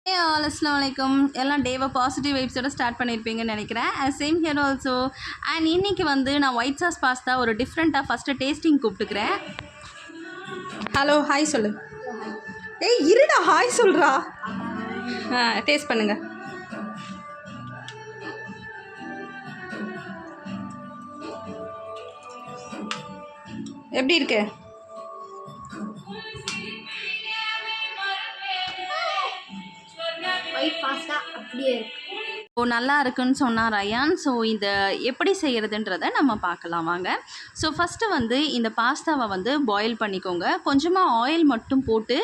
Hey all, Assalamualaikum. எல்லாம் டேவை positive வைப்ஸோட start பண்ணியிருப்பீங்கன்னு நினைக்கிறேன். Same here also. அண்ட் இன்னைக்கு வந்து நான் ஒயிட் சாஸ் பாஸ்தா ஒரு டிஃப்ரெண்ட்டாக ஃபஸ்ட்டு டேஸ்டிங் கூப்பிட்டுக்கிறேன். ஹலோ, ஹாய் சொல்லு. ஏய் இருடா, ஹாய் சொல்கிறா. டேஸ்ட் பண்ணுங்க. எப்படி இருக்கு? ஒயிட் பாஸ்தா அப்படியே இருக்கு. நல்லா இருக்குன்னு சொன்னார் ரயான். ஸோ இதை எப்படி செய்கிறதுன்றதை நம்ம பார்க்கலாம் வாங்க. ஸோ ஃபஸ்ட்டு வந்து இந்த பாஸ்தாவை வந்து பாயில் பண்ணிக்கோங்க. கொஞ்சமாக ஆயில் மட்டும் போட்டு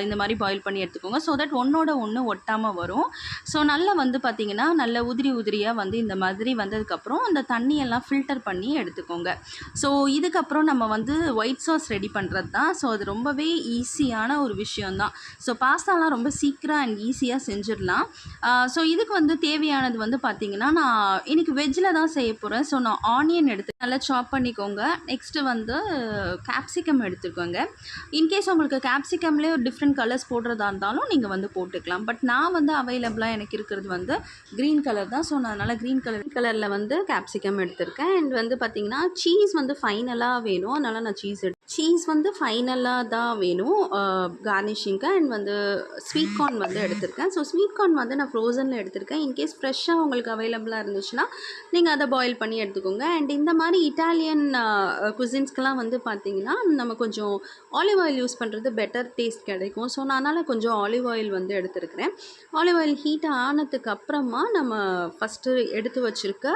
இந்த மாதிரி பாயில் பண்ணி எடுத்துக்கோங்க. ஸோ தட் ஒன்றோட ஒன்று ஒட்டாமல் வரும். ஸோ நல்லா வந்து பார்த்திங்கன்னா நல்ல உதிரியாக வந்து இந்த மாதிரி வந்ததுக்கப்புறம் அந்த தண்ணியெல்லாம் ஃபில்டர் பண்ணி எடுத்துக்கோங்க. ஸோ இதுக்கப்புறம் நம்ம வந்து ஒயிட் சாஸ் ரெடி பண்ணுறது தான். ஸோ அது ரொம்பவே ஈஸியான ஒரு விஷயந்தான். ஸோ பாஸ்தாலாம் ரொம்ப சீக்கிரம் அண்ட் ஈஸியாக செஞ்சிடலாம். ஸோ இதுக்கு வந்து தேவையானது வந்து பார்த்திங்கன்னா நான் இன்றைக்கி வெஜ்ஜில் தான் செய்ய போகிறேன். ஸோ நான் ஆனியன் எடுத்து நல்லா சாப் பண்ணிக்கோங்க. நெக்ஸ்ட்டு வந்து கேப்சிகம் எடுத்துக்கோங்க. இன்கேஸ் உங்களுக்கு கேப்சிகம்லேயே ஒரு டிஃப்ரெண்ட் கலர்ஸ் போடுறதா இருந்தாலும் நீங்கள் வந்து போட்டுக்கலாம். பட் நான் வந்து அவைலபிளாக எனக்கு இருக்கிறது வந்து க்ரீன் கலர் தான். ஸோ நான் அதனால் க்ரீன் கலரில் வந்து கேப்சிகம் எடுத்திருக்கேன். அண்ட் வந்து பார்த்திங்கன்னா சீஸ் வந்து ஃபைனலாக வேணும். அதனால் நான் சீஸ் வந்து ஃபைனலாக தான் வேணும் கார்னிஷிங்க்கு. அண்ட் வந்து ஸ்வீட் கார்ன் வந்து எடுத்திருக்கேன். ஸோ ஸ்வீட் கார்ன் வந்து நான் ஃப்ரோசனில் எடுத்திருக்கேன். இன்கேஸ் ஃப்ரெஷ்ஷாக உங்களுக்கு அவைலபிளாக இருந்துச்சுன்னா நீங்கள் அதை பாயில் பண்ணி எடுத்துக்கோங்க. அண்ட் இந்த மாதிரி இட்டாலியன் குசின்ஸ்க்கெலாம் வந்து பார்த்திங்கன்னா நம்ம கொஞ்சம் ஆலிவ் ஆயில் யூஸ் பண்ணுறது பெட்டர் டேஸ்ட் கிடைக்கும். ஸோ நான் அதனால் கொஞ்சம் ஆலிவ் ஆயில் வந்து எடுத்துருக்கிறேன். ஆலிவ் ஆயில் ஹீட் ஆனதுக்கு அப்புறமா நம்ம ஃபஸ்ட்டு எடுத்து வச்சுருக்க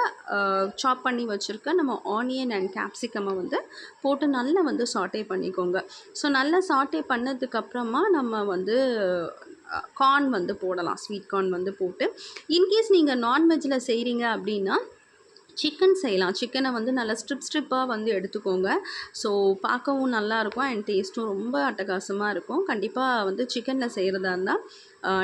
சாப் பண்ணி வச்சுருக்க நம்ம ஆனியன் அண்ட் கேப்சிகமை வந்து போட்டு நல்லா வந்து சாட்டே பண்ணிக்கோங்க. ஸோ நல்லா சாட்டே பண்ணதுக்கப்புறமா நம்ம வந்து கார்ன் வந்து போடலாம். ஸ்வீட் கார்ன் வந்து போட்டு இன்கேஸ் நீங்கள் நான்வெஜ்ஜில் செய்கிறீங்க அப்படின்னா சிக்கன் செய்யலாம். சிக்கனை வந்து நல்லா ஸ்ட்ரிப்பாக வந்து எடுத்துக்கோங்க. ஸோ பார்க்கவும் நல்லாயிருக்கும் அண்ட் டேஸ்ட்டும் ரொம்ப அட்டகாசமாக இருக்கும். கண்டிப்பாக வந்து சிக்கனில் செய்கிறதா இருந்தால்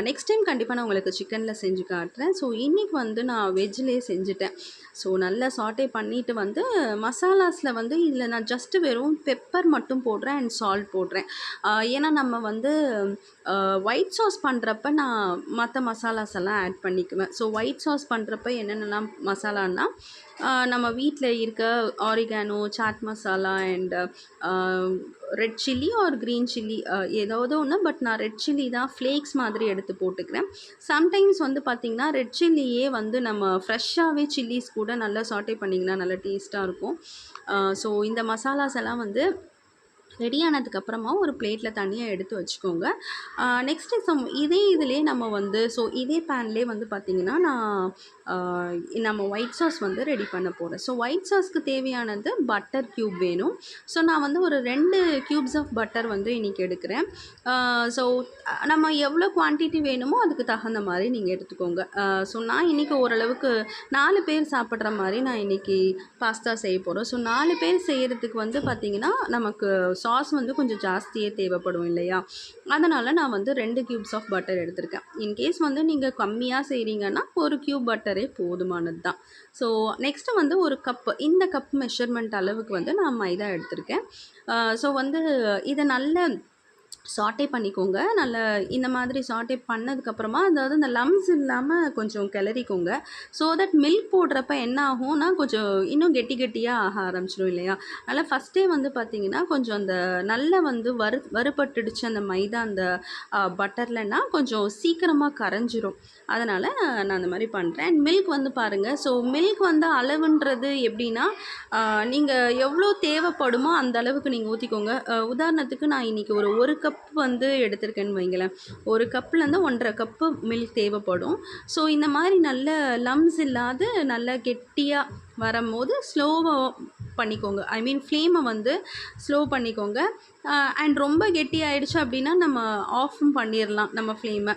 நெக்ஸ்ட் டைம் கண்டிப்பாக நான் உங்களுக்கு சிக்கனில் செஞ்சு காட்டுறேன். ஸோ இன்றைக்கி வந்து நான் வெஜ்லேயே செஞ்சுட்டேன். ஸோ நல்லா சாட்டே பண்ணிவிட்டு வந்து மசாலாஸில் வந்து இதில் நான் ஜஸ்ட்டு வெறும் பெப்பர் மட்டும் போடுறேன் அண்ட் சால்ட் போடுறேன். ஏன்னா நம்ம வந்து ஒயிட் சாஸ் பண்ணுறப்ப நான் மற்ற மசாலாஸ் எல்லாம் ஆட் பண்ணிக்குவேன். ஸோ ஒயிட் சாஸ் பண்ணுறப்ப என்னென்னலாம் மசாலான்னா நம்ம வீட்டில் இருக்க oregano, chaat masala and red chilli or green chilli ஏதாவது ஒன்று. பட் நான் ரெட் சில்லி தான் ஃப்ளேக்ஸ் மாதிரி எடுத்து போட்டுக்கிறேன். சம்டைம்ஸ் வந்து பார்த்திங்கன்னா ரெட் சில்லியே வந்து நம்ம ஃப்ரெஷ்ஷாகவே சில்லிஸ் கூட நல்லா சாட்டே பண்ணிங்கன்னா நல்லா டேஸ்ட்டாக இருக்கும். ஸோ இந்த மசாலாஸ் எல்லாம் வந்து ரெடி ஆனதுக்கப்புறமா ஒரு பிளேட்டில் தனியாக எடுத்து வச்சுக்கோங்க. நெக்ஸ்ட்டு இதிலே நம்ம வந்து ஸோ இதே பேன்லேயே வந்து பார்த்திங்கன்னா நான் நம்ம ஒயிட் சாஸ் வந்து ரெடி பண்ண போகிறேன். ஸோ ஒயிட் சாஸ்க்கு தேவையானது பட்டர் க்யூப் வேணும். ஸோ நான் வந்து ஒரு 2 க்யூப்ஸ் ஆஃப் பட்டர் வந்து இன்றைக்கி எடுக்கிறேன். ஸோ நம்ம எவ்வளோ குவான்டிட்டி வேணுமோ அதுக்கு தகுந்த மாதிரி நீங்கள் எடுத்துக்கோங்க. ஸோ நான் இன்றைக்கி ஓரளவுக்கு 4 பேர் சாப்பிட்ற மாதிரி நான் இன்றைக்கி பாஸ்தா செய்ய போகிறோம். ஸோ 4 பேர் செய்கிறதுக்கு வந்து பார்த்திங்கன்னா நமக்கு சாஸ் வந்து கொஞ்சம் ஜாஸ்தியே தேவைப்படும் இல்லையா? அதனால் நான் வந்து 2 க்யூப்ஸ் ஆஃப் பட்டர் எடுத்திருக்கேன். இன்கேஸ் வந்து நீங்கள் கம்மியாக செய்கிறீங்கன்னா 1 க்யூப் பட்டரே போதுமானது தான். ஸோ நெக்ஸ்ட்டு வந்து ஒரு கப்பு, இந்த கப் மெஷர்மெண்ட் அளவுக்கு வந்து நான் மைதா எடுத்திருக்கேன். ஸோ வந்து இதை நல்ல சாட்டே பண்ணிக்கோங்க. நல்லா இந்த மாதிரி சாட்டே பண்ணதுக்கப்புறமா அதாவது இந்த லம்ஸ் இல்லாமல் கொஞ்சம் கிளறிக்கோங்க. ஸோ தட் மில்க் போடுறப்ப என்ன ஆகும்னா கொஞ்சம் இன்னும் கெட்டியாக ஆக ஆரம்பிச்சிடும் இல்லையா? அதனால் ஃபஸ்ட்டே வந்து பார்த்திங்கன்னா கொஞ்சம் அந்த நல்லா வந்து வறுபட்டுடுச்சு அந்த மைதா அந்த பட்டர்லன்னா கொஞ்சம் சீக்கிரமாக கரைஞ்சிரும். அதனால் நான் அந்த மாதிரி பண்ணுறேன். அண்ட் மில்க் வந்து பாருங்கள். ஸோ மில்க் வந்து அளவுன்றது எப்படின்னா நீங்கள் எவ்வளோ தேவைப்படுமோ அந்த அளவுக்கு நீங்கள் ஊற்றிக்கோங்க. உதாரணத்துக்கு நான் இன்றைக்கி ஒரு கப் வந்து எடுத்திருக்கேன்னு வைங்களேன். 1 கப்லேருந்து 1.5 கப்பு மில்க் தேவைப்படும். ஸோ இந்த மாதிரி நல்ல லம்ஸ் இல்லாத நல்லா கெட்டியாக வரும்போது ஸ்லோவாக பண்ணிக்கோங்க. ஐ மீன் ஃப்ளேமை வந்து ஸ்லோ பண்ணிக்கோங்க. அண்ட் ரொம்ப கெட்டி ஆகிடுச்சு அப்படின்னா நம்ம ஆஃபும் பண்ணிடலாம் நம்ம ஃப்ளேமை.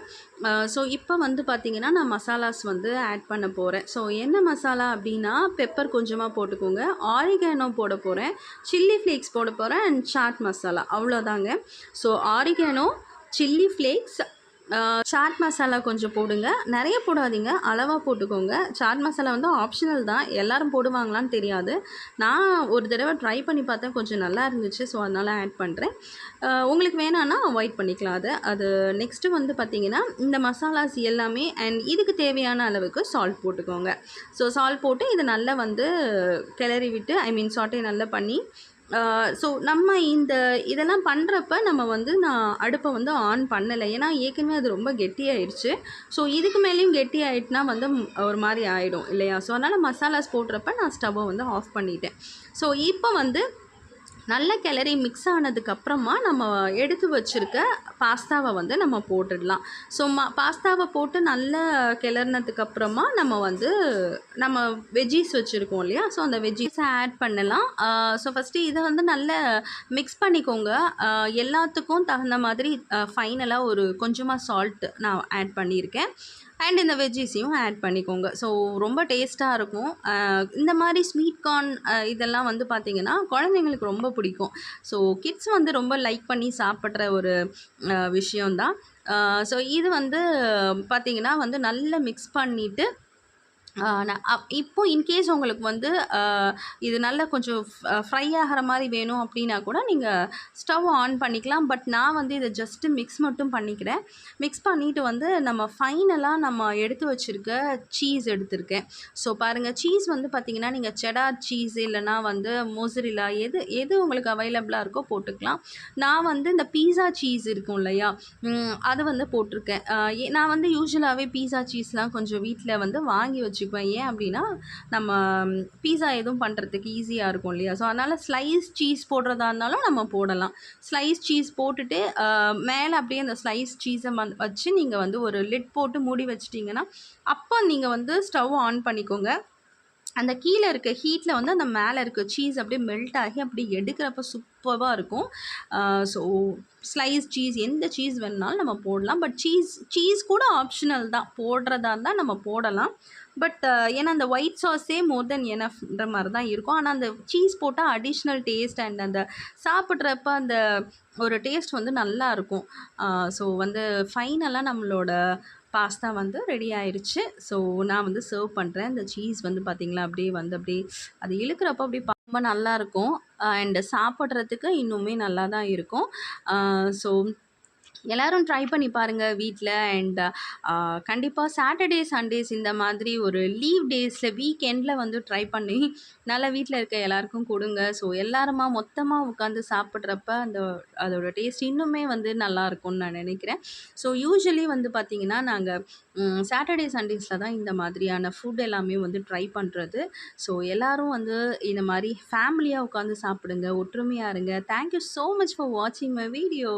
ஸோ இப்போ வந்து பார்த்திங்கன்னா நான் மசாலாஸ் வந்து ஆட் பண்ண போகிறேன். ஸோ என்ன மசாலா அப்படின்னா பெப்பர் கொஞ்சமாக போட்டுக்கோங்க, ஆரிகானோ போட போகிறேன், சில்லி ஃப்ளேக்ஸ் போட போகிறேன் அண்ட் சாட் மசாலா, அவ்வளோதாங்க. So oregano, chilli flakes chaat masala கொஞ்சம் போடுங்க, நிறைய போடாதீங்க, அளவாக போட்டுக்கோங்க. சாட் மசாலா வந்து ஆப்ஷனல் தான், எல்லாரும் போடுவாங்களான்னு தெரியாது. நான் ஒரு தடவை ட்ரை பண்ணி பார்த்தேன், கொஞ்சம் நல்லா இருந்துச்சு. ஸோ அதனால் ஆட் பண்ணுறேன். உங்களுக்கு வேணான்னா அவாய்ட் பண்ணிக்கலாம் அதை. அது நெக்ஸ்ட்டு வந்து பார்த்திங்கன்னா, இந்த மசாலாஸ் எல்லாமே அண்ட் இதுக்கு தேவையான அளவுக்கு சால்ட் போட்டுக்கோங்க. ஸோ சால்ட் போட்டு இதை நல்லா வந்து கிளறி விட்டு சாட்டே நல்லா பண்ணி ஸோ நம்ம இதெல்லாம் பண்ணுறப்ப நம்ம வந்து நான் அடுப்பை வந்து ஆன் பண்ணலை. ஏன்னா ஏற்கனவே அது ரொம்ப கெட்டியாயிடுச்சு. ஸோ இதுக்கு மேலேயும் கெட்டி ஆயிட்டுனா வந்து ஒரு மாதிரி ஆகிடும் இல்லையா? ஸோ அதனால் மசாலாஸ் போடுறப்ப நான் ஸ்டவ்வை வந்து ஆஃப் பண்ணிட்டேன். ஸோ இப்போ வந்து நல்ல கிளறி மிக்ஸ் ஆனதுக்கப்புறமா நம்ம எடுத்து வச்சுருக்க பாஸ்தாவை வந்து நம்ம போட்டுடலாம். ஸோ பாஸ்தாவை போட்டு நல்லா கிளறினதுக்கப்புறமா நம்ம வெஜ்ஜீஸ் வச்சுருக்கோம் இல்லையா? ஸோ அந்த வெஜ்ஜீஸை ஆட் பண்ணலாம். ஸோ ஃபஸ்ட்டு இதை வந்து நல்லா மிக்ஸ் பண்ணிக்கோங்க. எல்லாத்துக்கும் தகுந்த மாதிரி ஃபைனலாக ஒரு கொஞ்சமாக சால்ட் நான் ஆட் பண்ணியிருக்கேன். அண்ட் இந்த வெஜ்ஜீஸையும் ஆட் பண்ணிக்கோங்க. ஸோ ரொம்ப டேஸ்ட்டாக இருக்கும். இந்த மாதிரி ஸ்வீட் கார்ன் இதெல்லாம் வந்து பார்த்திங்கன்னா குழந்தைங்களுக்கு ரொம்ப பிடிக்கும். ஸோ கிட்ஸ் வந்து ரொம்ப லைக் பண்ணி சாப்பிட்ற ஒரு விஷயந்தான். ஸோ இது வந்து பார்த்திங்கன்னா வந்து நல்லா மிக்ஸ் பண்ணிவிட்டு நான் இப்போ இன்கேஸ் உங்களுக்கு வந்து இது நல்லா கொஞ்சம் ஃப்ரை ஆகிற மாதிரி வேணும் அப்படின்னா கூட நீங்கள் ஸ்டவ் ஆன் பண்ணிக்கலாம். பட் நான் வந்து இதை ஜஸ்ட்டு மிக்ஸ் மட்டும் பண்ணிக்கிறேன். மிக்ஸ் பண்ணிவிட்டு வந்து நம்ம ஃபைனலாக நம்ம எடுத்து வச்சுருக்க சீஸ் எடுத்திருக்கேன். ஸோ பாருங்கள், சீஸ் வந்து பார்த்திங்கன்னா நீங்கள் செடார் சீஸ் இல்லைனா வந்து மொசரில்லா எது உங்களுக்கு அவைலபிளாக இருக்கோ போட்டுக்கலாம். நான் வந்து இந்த பீஸா சீஸ் இருக்கும் இல்லையா, அது வந்து போட்டிருக்கேன். நான் வந்து யூஸ்வலாகவே பீஸா சீஸ்லாம் கொஞ்சம் வீட்டில் வந்து வாங்கி வச்சுக்குவேன். ஏன் அப்படின்னா நம்ம பீஸா எதுவும் பண்ணுறதுக்கு ஈஸியாக இருக்கும் இல்லையா? ஸோ அதனால் ஸ்லைஸ் சீஸ் போடுறதா இருந்தாலும் நம்ம போடலாம். ஸ்லைஸ் சீஸ் போட்டுட்டு மேலே அப்படியே அந்த ஸ்லைஸ் சீஸை வச்சு நீங்கள் வந்து ஒரு லிட் போட்டு மூடி வச்சிட்டிங்கன்னா அப்போ நீங்கள் வந்து ஸ்டவ் ஆன் பண்ணிக்கோங்க. அந்த கீழே இருக்க ஹீட்டில் வந்து அந்த மேலே இருக்க சீஸ் அப்படியே மெல்ட் ஆகி அப்படி எடுக்கிறப்ப சூப்பராக இருக்கும். ஸோ ஸ்லைஸ் சீஸ் எந்த சீஸ் வேணுனாலும் நம்ம போடலாம். பட் சீஸ் கூட ஆப்ஷனல் தான், போடுறதா இருந்தால் நம்ம போடலாம். பட் ஏன்னா அந்த ஒயிட் சாஸே மோர் தென் எனஃப்ன்ற மாதிரி தான் இருக்கும். ஆனால் அந்த சீஸ் போட்டால் அடிஷ்னல் டேஸ்ட் அண்ட் அந்த சாப்பிட்றப்ப அந்த ஒரு டேஸ்ட் வந்து நல்லாயிருக்கும். ஸோ வந்து ஃபைனலாக நம்மளோட பாஸ்தா வந்து ரெடி ஆயிடுச்சு. ஸோ நான் வந்து சர்வ் பண்ணுறேன். இந்த சீஸ் வந்து பார்த்திங்களா அப்படியே அது இழுக்கிறப்போ அப்படியே ரொம்ப நல்லாயிருக்கும். அண்ட் சாப்பிட்றதுக்கு இன்னுமே நல்லா தான் இருக்கும். ஸோ எல்லோரும் ட்ரை பண்ணி பாருங்கள் வீட்டில். அண்ட் கண்டிப்பாக சாட்டர்டே சண்டேஸ் இந்த மாதிரி ஒரு லீவ் டேஸில் வீக்கெண்டில் வந்து ட்ரை பண்ணி நல்லா வீட்டில் இருக்க எல்லாருக்கும் கொடுங்க. ஸோ எல்லாருமா மொத்தமாக உட்காந்து சாப்பிட்றப்ப அதோட டேஸ்ட் இன்னுமே வந்து நல்லாயிருக்கும்னு நான் நினைக்கிறேன். ஸோ யூஸ்வலி வந்து பார்த்திங்கன்னா நாங்கள் சாட்டர்டே சண்டேஸில் தான் இந்த மாதிரியான ஃபுட் எல்லாமே வந்து ட்ரை பண்ணுறது. ஸோ எல்லோரும் வந்து இந்த மாதிரி ஃபேமிலியாக உட்காந்து சாப்பிடுங்க, ஒற்றுமையாக இருங்க. தேங்க்யூ ஸோ மச் ஃபார் வாட்சிங் மை வீடியோ.